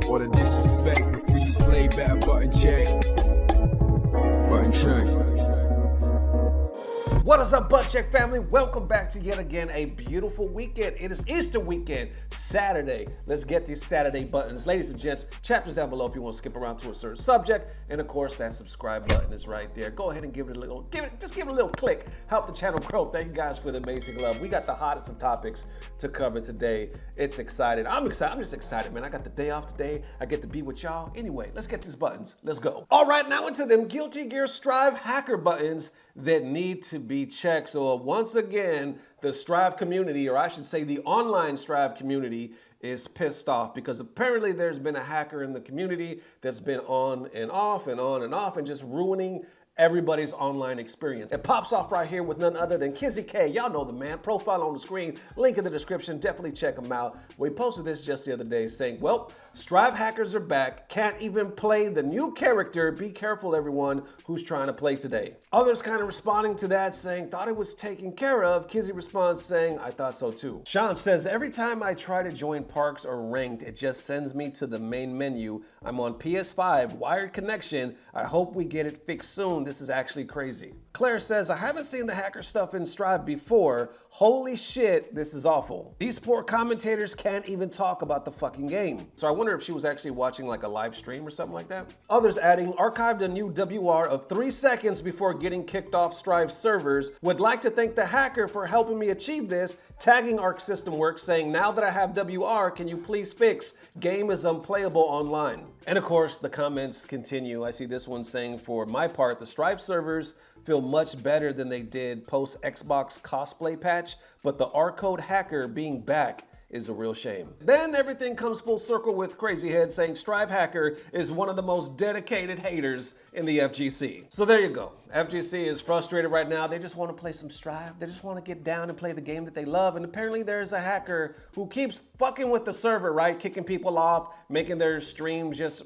Or the disrespect before you play back, button check. Button check. What is up, Butt Check family? Welcome back to yet again a beautiful weekend. It is Easter weekend, Saturday. Let's get these Saturday buttons. Ladies and gents, chapters down below if you want to skip around to a certain subject. And of course, that subscribe button is right there. Go ahead and give it a little, just give it a little click. Help the channel grow. Thank you guys for the amazing love. We got the hottest of topics to cover today. It's exciting. I'm excited. I'm just excited, man. I got the day off today. I get to be with y'all. Anyway, let's get these buttons. Let's go. All right, now into them Guilty Gear Strive hacker buttons that need to be checked. So once again, the Strive community, or I should say the online Strive community, is pissed off because apparently there's been a hacker in the community that's been on and off and on and off and just ruining everybody's online experience. It pops off right here with none other than KizzieKay. Y'all know the man. Profile on the screen, link in the description. Definitely check him out. We posted this just the other day saying, well, Strive hackers are back. Can't even play the new character. Be careful, everyone who's trying to play today. Others kind of responding to that saying, thought it was taken care of. Kizzie responds saying, I thought so too. Sean says, every time I try to join Parks or Ranked, it just sends me to the main menu. I'm on PS5, wired connection. I hope we get it fixed soon. This is actually crazy. Claire says, I haven't seen the hacker stuff in Strive before. Holy shit, this is awful. These poor commentators can't even talk about the fucking game. So I wonder if she was actually watching like a live stream or something like that. Others adding, archived a new WR of 3 seconds before getting kicked off Strive servers. Would like to thank the hacker for helping me achieve this. Tagging Arc System Works saying, now that I have WR, can you please fix? Game is unplayable online. And of course, the comments continue. I see this one saying, for my part, the Strive servers feel much better than they did post Xbox cosplay patch, but the R-Code hacker being back is a real shame. Then everything comes full circle with Crazy Head saying Strive hacker is one of the most dedicated haters in the FGC. So there you go. FGC is frustrated right now. They just want to play some Strive. They just want to get down and play the game that they love. And apparently there's a hacker who keeps fucking with the server, right? Kicking people off, making their streams just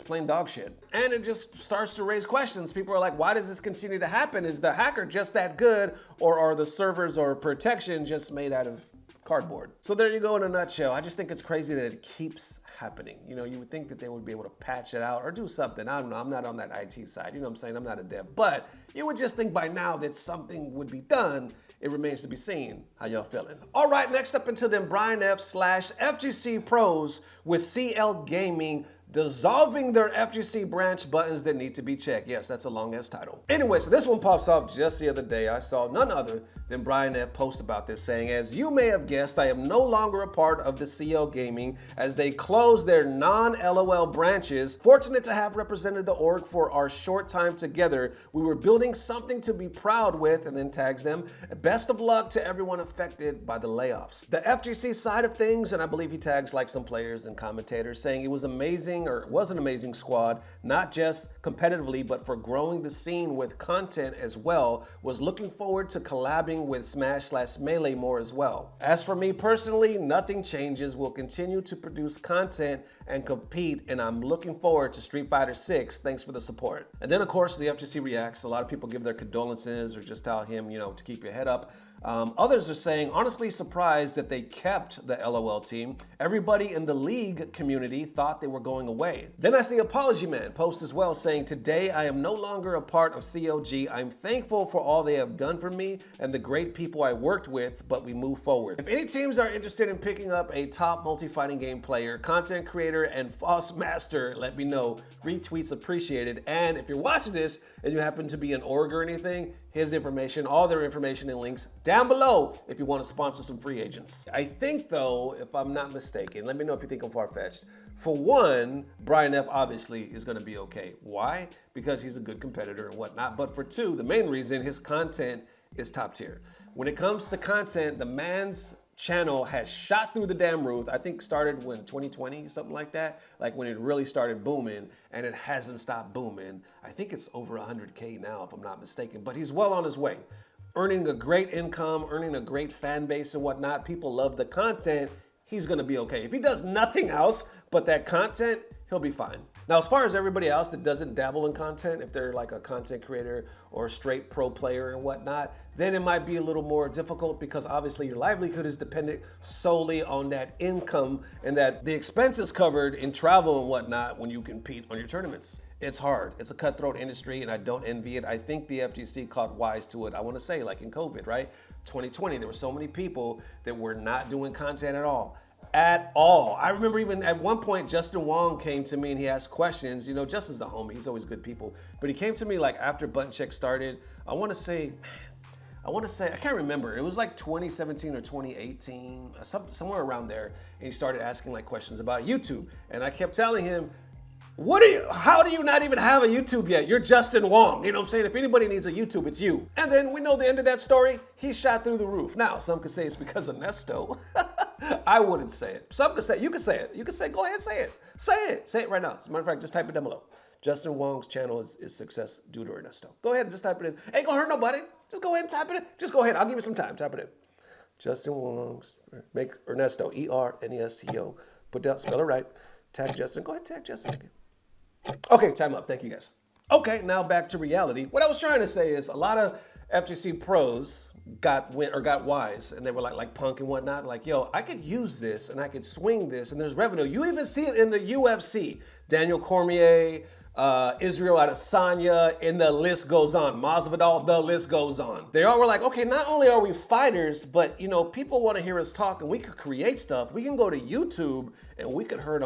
plain dog shit. And it just starts to raise questions. People are like, why does this continue to happen? Is the hacker just that good, or are the servers or protection just made out of cardboard? So there you go in a nutshell. I just think it's crazy that it keeps happening. You know, you would think that they would be able to patch it out or do something. I don't know. I'm not on that IT side. You know what I'm saying? I'm not a dev. But you would just think by now that something would be done. It remains to be seen. How y'all feeling? All right, next up into them Brian F/FGC pros with CL Gaming dissolving their FGC branch buttons that need to be checked. Yes, that's a long ass title. Anyway, so this one pops up just the other day. I saw none other than Brian F post about this saying, as you may have guessed, I am no longer a part of the CL Gaming as they close their non-LOL branches. Fortunate to have represented the org for our short time together. We were building something to be proud with, and then tags them. Best of luck to everyone affected by the layoffs. The FGC side of things, and I believe he tags like some players and commentators saying it was amazing, or it was an amazing squad, not just competitively, but for growing the scene with content as well. Was looking forward to collabing with Smash/Melee more as well. As for me personally, nothing changes. We'll continue to produce content and compete, and I'm looking forward to Street Fighter 6. Thanks for the support. And then of course the FGC reacts. A lot of people give their condolences or just tell him, you know, to keep your head up. Others are saying, honestly surprised that they kept the LOL team. Everybody in the league community thought they were going away. Then I see Apology Man post as well saying, today I am no longer a part of CLG. I'm thankful for all they have done for me and the great people I worked with, but we move forward. If any teams are interested in picking up a top multi-fighting game player, content creator, and FOSS master, let me know. Retweets appreciated. And if you're watching this and you happen to be an org or anything, here's information, all their information and links down below if you want to sponsor some free agents. I think though, if I'm not mistaken, let me know if you think I'm far-fetched. For one, Brian F obviously is gonna be okay. Why? Because he's a good competitor and whatnot. But for two, the main reason, his content is top tier. When it comes to content, the man's channel has shot through the damn roof. I think started when 2020, something like that, like when it really started booming, and it hasn't stopped booming. I think it's over 100K now, if I'm not mistaken, but he's well on his way. Earning a great income, earning a great fan base and whatnot. People love the content. He's gonna be okay. If he does nothing else but that content, he'll be fine. Now, as far as everybody else that doesn't dabble in content, if they're like a content creator or a straight pro player and whatnot, then it might be a little more difficult because obviously your livelihood is dependent solely on that income and that the expenses covered in travel and whatnot when you compete on your tournaments. It's hard. It's a cutthroat industry and I don't envy it. I think the FGC caught wise to it. I want to say like in COVID, right? 2020, there were so many people that were not doing content at all. At all. I remember even at one point, Justin Wong came to me and he asked questions. You know, Justin's the homie. He's always good people. But he came to me like after Button Check started. I want to say, I can't remember. It was like 2017 or 2018, somewhere around there. And he started asking like questions about YouTube. And I kept telling him, how do you not even have a YouTube yet? You're Justin Wong. You know what I'm saying? If anybody needs a YouTube, it's you. And then we know the end of that story. He shot through the roof. Now, some could say it's because of Nesto. I wouldn't say it. Some could say it. You could say it. You could say, go ahead, say it. Say it. Say it right now. As a matter of fact, just type it down below. Justin Wong's channel is success due to Ernesto. Go ahead and just type it in. Ain't gonna hurt nobody. Just go ahead and type it in. Just go ahead. I'll give you some time. Type it in. Justin Wong's, make Ernesto, E-R-N-E-S-T-O. Put down, spell it right. Tag Justin. Go ahead, tag Justin again. Okay, time up. Thank you guys. Okay, now back to reality. What I was trying to say is a lot of FGC pros got wise and they were like Punk and whatnot, like, yo, I could use this and I could swing this and there's revenue. You even see it in the UFC. Daniel Cormier, Israel Adesanya, and the list goes on. Masvidal, the list goes on. They all were like, okay, not only are we fighters, but you know, people want to hear us talk and we could create stuff. We can go to YouTube and we could earn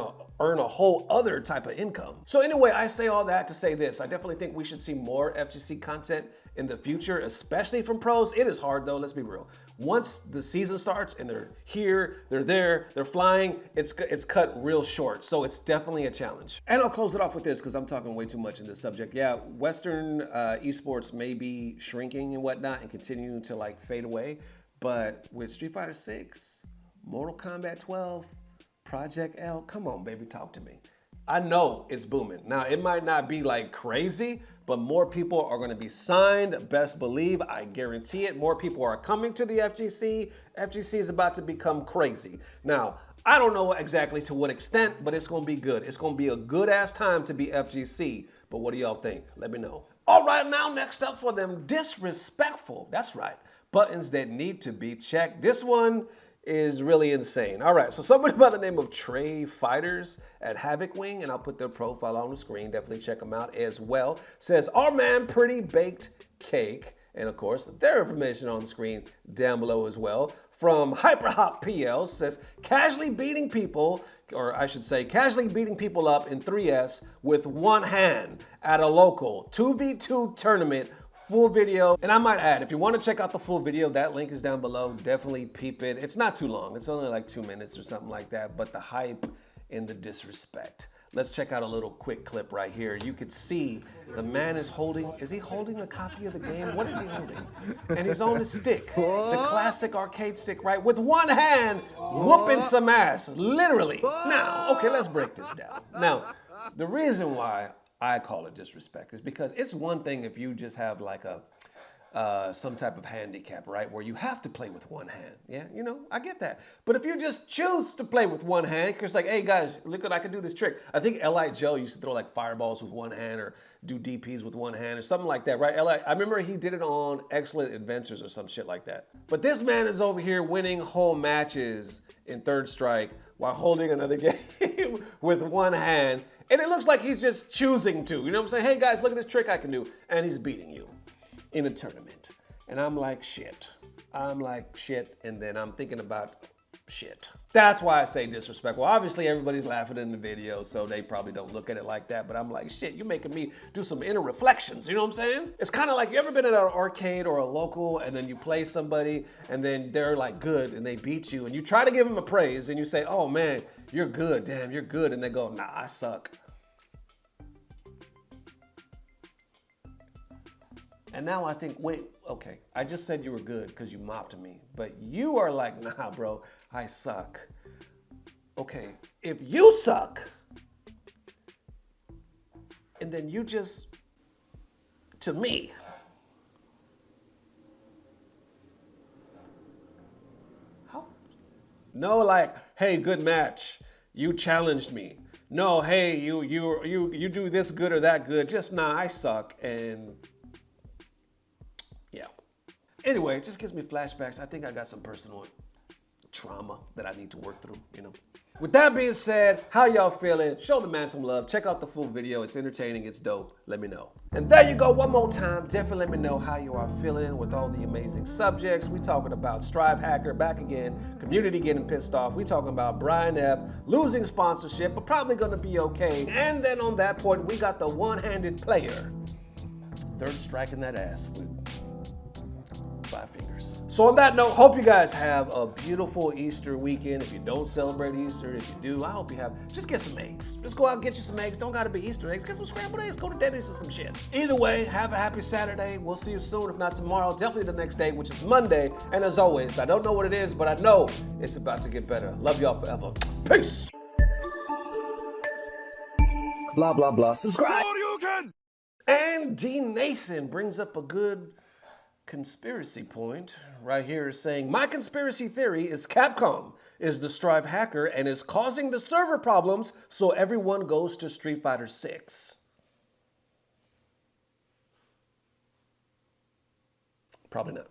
a whole other type of income. So anyway, I say all that to say this. I definitely think we should see more FGC content in the future, especially from pros. It is hard though, let's be real. Once the season starts and they're here, they're there, they're flying, it's cut real short. So it's definitely a challenge. And I'll close it off with this because I'm talking way too much in this subject. Yeah, Western esports may be shrinking and whatnot and continuing to like fade away. But with Street Fighter 6, Mortal Kombat 12, Project L, come on, baby, talk to me. I know it's booming. Now, it might not be like crazy, but more people are gonna be signed, best believe, I guarantee it. More people are coming to the FGC. FGC is about to become crazy. Now, I don't know exactly to what extent, but it's gonna be good. It's gonna be a good ass time to be FGC. But what do y'all think? Let me know. All right, now next up for them disrespectful, that's right, buttons that need to be checked. This one is really insane. All right, so somebody by the name of TeyFighters at Havoc Wing, and I'll put their profile on the screen, definitely check them out as well, says, our man Pretty Baked Cake, and of course, their information on the screen down below as well. From Hyperhop PL says, casually beating people, or I should say, casually beating people up in 3S with one hand at a local 2v2 tournament. Full video, and I might add, if you want to check out the full video, that link is down below. Definitely peep it. It's not too long. It's only like 2 minutes or something like that, but the hype and the disrespect. Let's check out a little quick clip right here. You could see the man is he holding a copy of the game? What is he holding? And he's on the stick, the classic arcade stick, right? With one hand, whooping some ass, literally. Now, okay, let's break this down. Now, the reason why I call it disrespect is because it's one thing if you just have like some type of handicap, right? Where you have to play with one hand. Yeah, you know, I get that. But if you just choose to play with one hand, because like, hey guys, look what I can do this trick. I think L.I. Joe used to throw like fireballs with one hand or do DPs with one hand or something like that, right? I remember he did it on Excellent Adventures or some shit like that. But this man is over here winning whole matches in Third Strike while holding another game with one hand. And it looks like he's just choosing to. You know what I'm saying? Hey guys, look at this trick I can do. And he's beating you in a tournament. And I'm like, shit. And then I'm thinking about shit. That's why I say disrespectful. Obviously, everybody's laughing in the video, so they probably don't look at it like that. But I'm like, shit, you're making me do some inner reflections. You know what I'm saying? It's kind of like, you ever been at an arcade or a local, and then you play somebody, and then they're like good, and they beat you, and you try to give them a praise, and you say, oh man, you're good, damn, you're good. And they go, nah, I suck. And now I think, wait, okay, I just said you were good because you mopped me, but you are like, nah, bro, I suck. Okay, if you suck, and then you just, to me, how? No, like, hey, good match. You challenged me. no, hey, you do this good or that good. Just nah, I suck, and yeah. Anyway, it just gives me flashbacks. I think I got some personal trauma that I need to work through, you know. With that being said, how y'all feeling? Show the man some love. Check out the full video. It's entertaining. It's dope. Let me know. And there you go. One more time. Definitely let me know how you are feeling with all the amazing subjects. We talking about Strive Hacker back again. Community getting pissed off. We talking about Brian F. losing sponsorship, but probably going to be okay. And then on that point, we got the one-handed player. Third striking that ass with 5 fingers. So on that note, hope you guys have a beautiful Easter weekend. If you don't celebrate Easter, if you do, I hope you have, just get some eggs. Just go out and get you some eggs. Don't gotta be Easter eggs. Get some scrambled eggs. Go to Denny's or some shit. Either way, have a happy Saturday. We'll see you soon, if not tomorrow. Definitely the next day, which is Monday. And as always, I don't know what it is, but I know it's about to get better. Love y'all forever. Peace. Blah, blah, blah. Subscribe. And D. Nathan brings up a good conspiracy point right here, saying, my conspiracy theory is Capcom is the Strive hacker and is causing the server problems, so everyone goes to Street Fighter 6. Probably not.